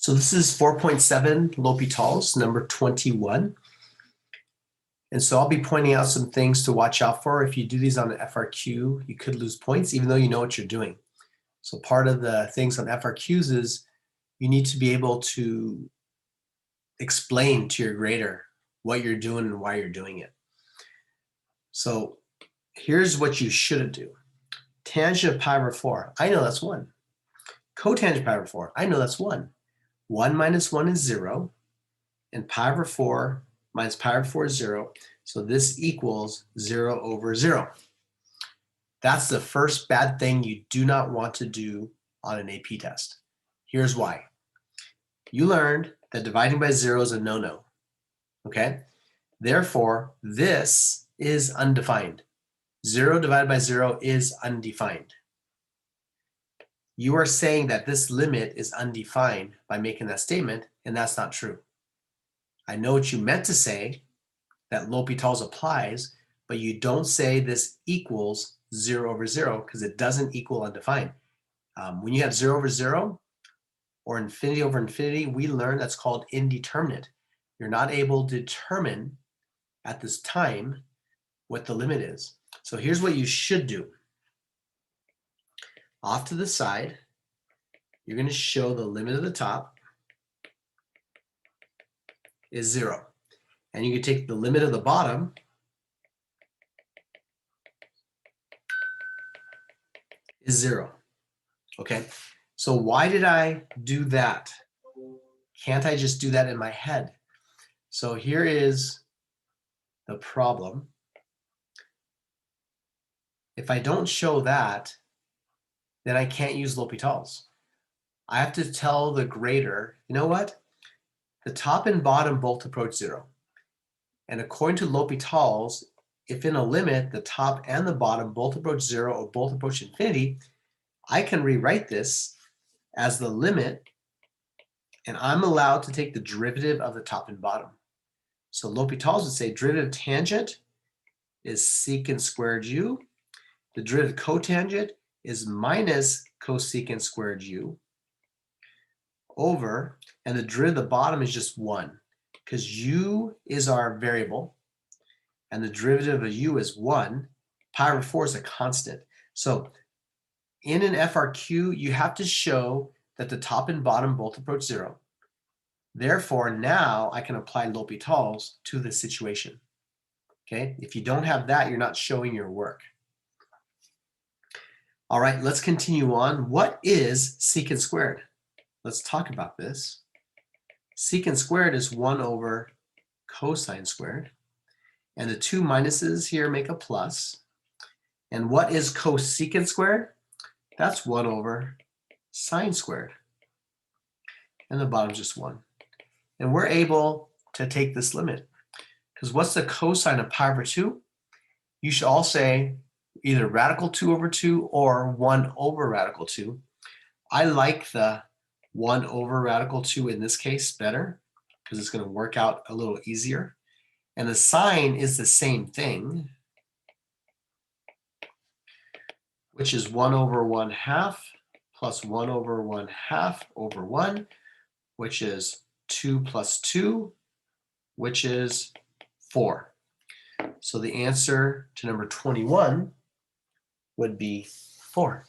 So this is 4.7 L'Hopital's number 21. And so I'll be pointing out some things to watch out for. If you do these on an FRQ, you could lose points even though you know what you're doing. So part of the things on FRQs is you need to be able to explain to your grader what you're doing and why you're doing it. So here's what you shouldn't do. Tangent of pi over 4, I know that's 1. Cotangent of pi over 4, I know that's 1. 1 minus 1 is 0, and pi over 4 minus pi over 4 is 0, so this equals 0 over 0. That's the first bad thing you do not want to do on an AP test. Here's why. You learned that dividing by 0 is a no-no, okay? Therefore, this is undefined. 0 divided by 0 is undefined. You are saying that this limit is undefined by making that statement, and that's not true. I know what you meant to say, that L'Hopital's applies, but you don't say this equals 0 over 0 because it doesn't equal undefined. When you have 0 over 0 or infinity over infinity, we learn that's called indeterminate. You're not able to determine at this time what the limit is. So here's what you should do. Off to the side, you're going to show the limit of the top is 0. And you can take the limit of the bottom is 0. Okay, so why did I do that? Can't I just do that in my head? So here is the problem. If I don't show that, then I can't use L'Hopital's. I have to tell the grader, you know what? The top and bottom both approach 0. And according to L'Hopital's, if in a limit, the top and the bottom both approach 0 or both approach infinity, I can rewrite this as the limit, and I'm allowed to take the derivative of the top and bottom. So L'Hopital's would say derivative tangent is secant squared u. The derivative cotangent is minus cosecant squared u over, and the derivative of the bottom is just 1 because u is our variable and the derivative of u is 1. Pi over 4 is a constant. So in an FRQ, you have to show that the top and bottom both approach 0. Therefore, now I can apply L'Hopital's to the situation. Okay, if you don't have that, you're not showing your work. All right, let's continue on. What is secant squared? Let's talk about this. Secant squared is 1 over cosine squared. And the two minuses here make a plus. And what is cosecant squared? That's 1 over sine squared. And the bottom's just 1. And we're able to take this limit. Because what's the cosine of pi over 2? You should all say either radical 2 over 2 or 1 over radical 2. I like the 1 over radical 2 in this case better because it's going to work out a little easier. And the sine is the same thing, which is 1 over 1/2 plus 1 over 1/2 over 1, which is 2 plus 2, which is 4. So the answer to number 21 would be 4.